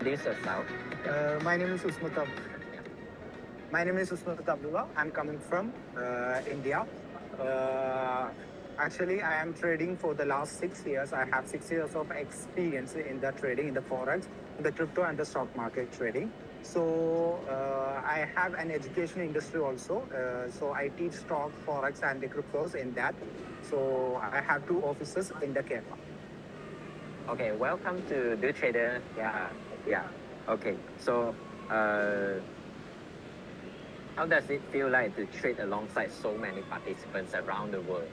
Introduce yourself. My name is Usmat Abdullah. I'm coming from India. Uh, Actually, I am trading for the last 6 years. I have 6 years of experience in the trading, in the forex, the crypto, and the stock market trading. So I have an education industry also. So I teach stock, forex, and the cryptos in that. So I have 2 offices in the Kerala. Okay, welcome to Do Trader. Yeah. Okay, so how does it feel like to trade alongside so many participants around the world?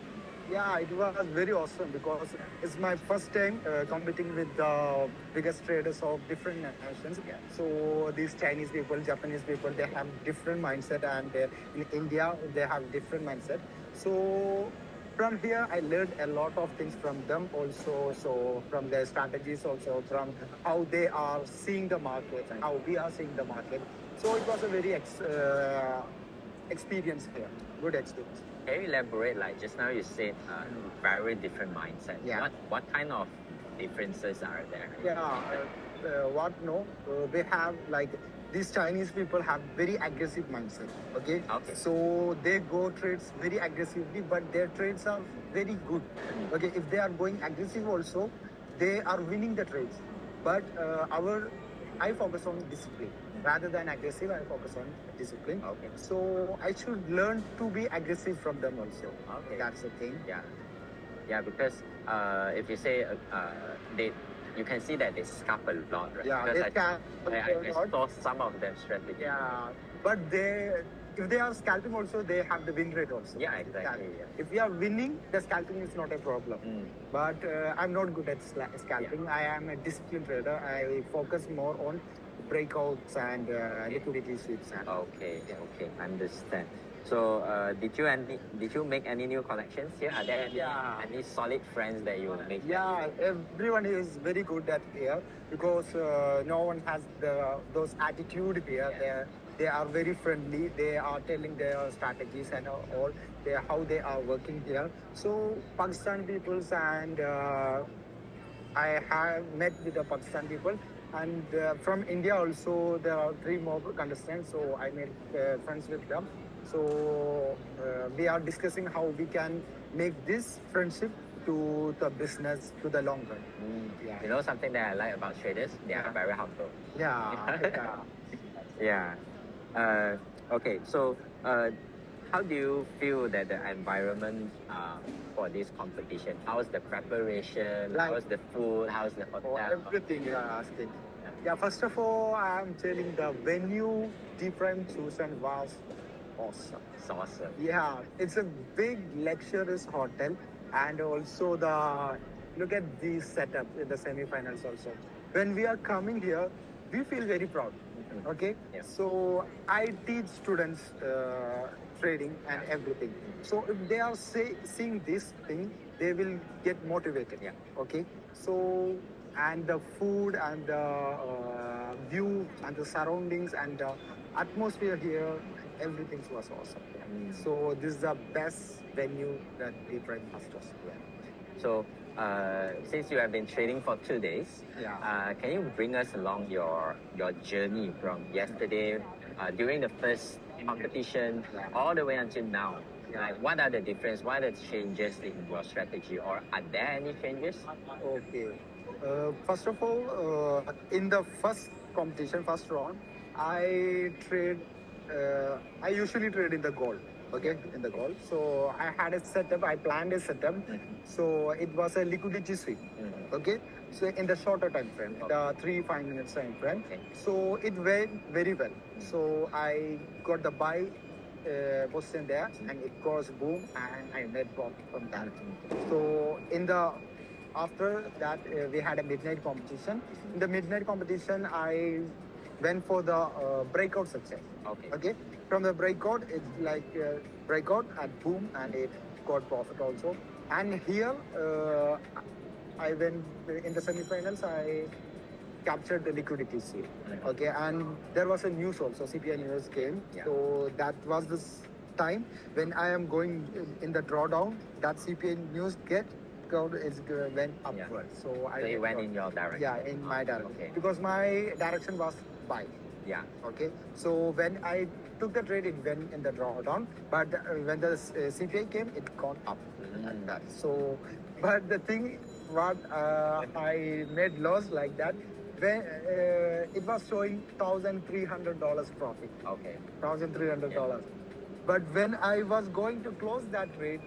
Yeah, it was very awesome because it's my first time competing with the biggest traders of different nations. Yeah. So these Chinese people, Japanese people, they have different mindset, and in India they have different mindset. So from here, I learned a lot of things from them also. So from their strategies also, from how they are seeing the market and how we are seeing the market. So it was a very experience here, good experience. Can you elaborate? Like just now, you said very different mindset. Yeah. What kind of differences are there? What no, they have like these Chinese people have very aggressive mindset. Okay. Okay. So they go trades very aggressively, but their trades are very good. Okay. If they are going aggressive also, they are winning the trades. But I focus on discipline rather than aggressive. I focus on discipline. Okay. So I should learn to be aggressive from them also. Okay. That's the thing. Yeah, because if you say they, you can see that they scalp a lot, right? Yeah, because they scalp I a lot. saw some of them strategy. Yeah, but if they are scalping also, they have the win rate also. Yeah, exactly. Yeah. If we are winning, the scalping is not a problem. But I'm not good at scalping. Yeah. I am a disciplined trader. I focus more on breakouts and liquidity sweeps. Okay, understand. So, did you make any new connections here? Are there any solid friends that you make? Yeah, everyone is very good at here because no one has those attitude here. Yeah. They are very friendly. They are telling their strategies and all. How they are working here. So Pakistan peoples and I have met with the Pakistan people, and from India also there are 3 more contestants. So I made friends with them. So we are discussing how we can make this friendship to the business to the long run. Yeah. You know something that I like about traders? They are very humble. Yeah. Yeah. Okay. So, how do you feel that the environment for this competition? How's the preparation? How's the food? How's the hotel? Everything you are asking. Yeah, first of all, I'm telling the venue Deep Prime chosen was awesome. It's awesome. Yeah, it's a big luxurious hotel, and also look at the setup in the semi-finals also. When we are coming here, we feel very proud. Okay. Yeah. So I teach students trading and everything. So if they are seeing this thing, they will get motivated. Yeah. Okay. So and the food and the view and the surroundings and the atmosphere here, everything was awesome. So this is the best venue that the Prime Masters. So, since you have been trading for 2 days, can you bring us along your journey from yesterday, during the first competition, all the way until now? Like, what are the difference? What are the changes in your strategy, or are there any changes? Okay. First of all, in the first competition, first round, I trade. I usually trade in the gold. Okay, in the gold. So I had a setup. I planned a setup. So it was a liquidity sweep. Okay. So in the shorter time frame, the 3-5 minutes time frame. So it went very well. So I got the buy position there, and it goes boom, and I made profit from that. So after that, we had a midnight competition. In the midnight competition, I went for the breakout section. Okay. From the breakout, it's like breakout and boom, and it got profit also. And here, I went in the semifinals. I captured the liquidity sale. Okay, and there was a news also. CPI news came. So that was this time when I am going in the drawdown. That CPI news get breakout went upward. So So it went in your direction. Yeah, in my direction. Okay. Because my direction was buy. Yeah. Okay. So when I took the trade, it went in the drawdown. But when the CPI came, it gone up like that. So, but the thing, what I made loss like that, when it was showing $1,300 profit. Okay. $1,300. But when I was going to close that trade,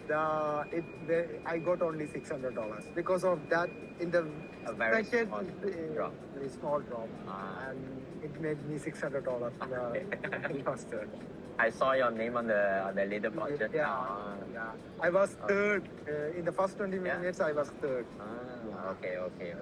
I got only $600 because of that. In the A very second small drop. very small drop, and it made me $600. I lost it. I saw your name on the leaderboard just Yeah, now. yeah. I was third in the first 20 Yeah. minutes. I was third. Okay.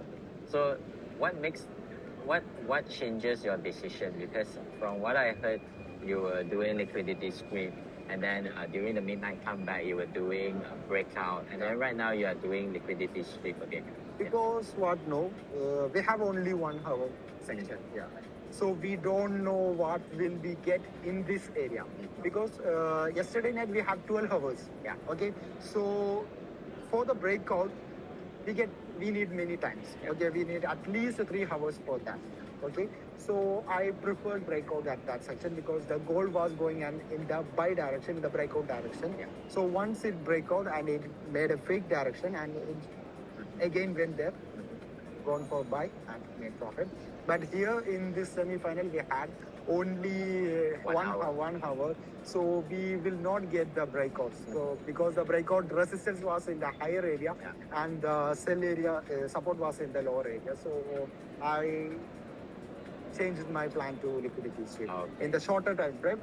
So what changes your decision? Because from what I heard, you were doing liquidity sweep, and then during the midnight comeback, you were doing a breakout, and then right now you are doing liquidity sweep again. Because we have only 1 hour section. Yeah. So we don't know what will we get in this area. Because yesterday night we have 12 hours. Yeah. Okay. So for the breakout, we need many times. Yeah. Okay. We need at least 3 hours for that. Okay. So I preferred breakout at that section because the gold was going in the buy direction, the breakout direction. Yeah. So once it breakout and it made a fake direction and it again went there, gone for buy and made profit. But here in this semi-final, we had only 1 hour. So we will not get the breakouts. So because the breakout resistance was in the higher area and the sell area support was in the lower area. So I changed my plan to liquidity sweep. Okay. In the shorter time frame,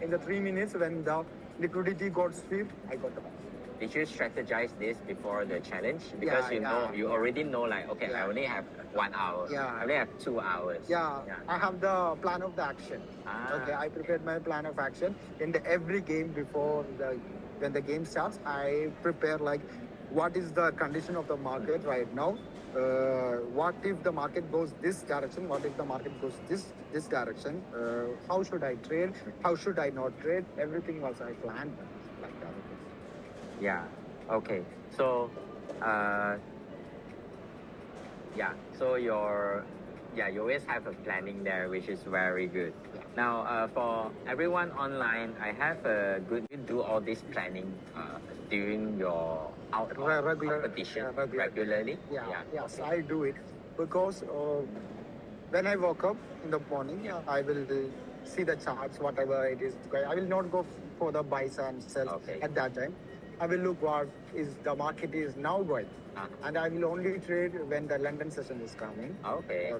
in the 3 minutes when the liquidity got swept, I got the buy. Did you strategize this before the challenge? Because you already know, like, okay, I only have 1 hour. Yeah. I only have 2 hours. Yeah, I have the plan of the action. Okay, I prepared my plan of action in every game before when the game starts. I prepare like what is the condition of the market right now. What if the market goes this direction? What if the market goes this direction? How should I trade? How should I not trade? Everything was I planned like that. Yeah. Okay. So, so you always have a planning there, which is very good. Now, for everyone online, I have a good. You do all this planning during your competition regularly. Yes, I do it because when I woke up in the morning, I will see the charts, whatever it is. I will not go for the buys and sells at that time. I will look what is the market is now going, and I will only trade when the London session is coming. Okay.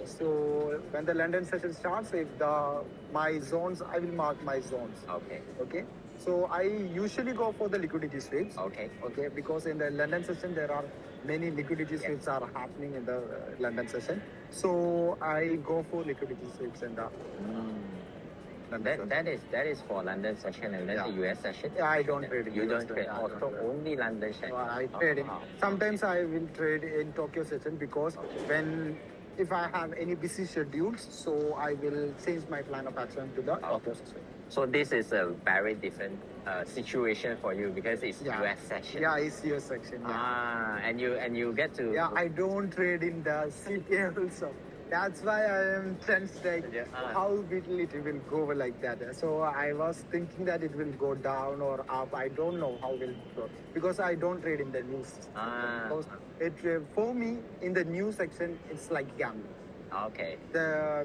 So when the London session starts, if my zones, I will mark my zones. Okay. So I usually go for the liquidity sweeps. Okay. Because in the London session there are many liquidity sweeps are happening in the London session. So I go for liquidity sweeps in the. That is for London session and then the US session. Yeah, I don't trade. You don't trade. Also only London session. I trade in. Sometimes I will trade in Tokyo session because if I have any busy schedules, so I will change my plan of action to the Tokyo session. So this is a very different situation for you because it's US session. Yeah, it's US section. Yeah. And you get to. Yeah, I don't trade in the CPA also. That's why I am tensed, like how little it will go like that. So I was thinking that it will go down or up. I don't know how will it go because I don't trade in the news. Because for me, in the news section, it's like gambling. Okay.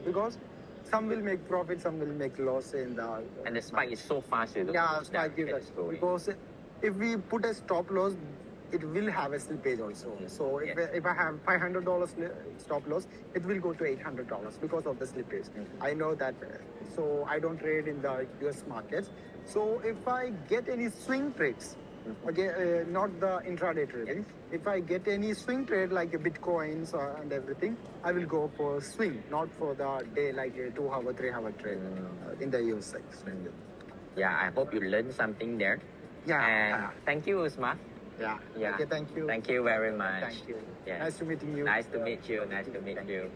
Because some will make profit, some will make loss in the. And the spike is so fast. Spike is because if we put a stop loss, it will have a slippage also. So if I have $500 stop loss, it will go to $800 because of the slippage. I know that. So I don't trade in the US markets. So if I get any swing trades, not the intraday trading. If I get any swing trade like Bitcoins and everything, I will go for swing, not for the day like a 2 hour, 3 hour trade in the US section. Yeah, I hope you learned something there. And thank you, Usman. Yeah. Okay, thank you. Thank you very much. Thank you. Yeah. Nice to meeting you. Nice to meet you.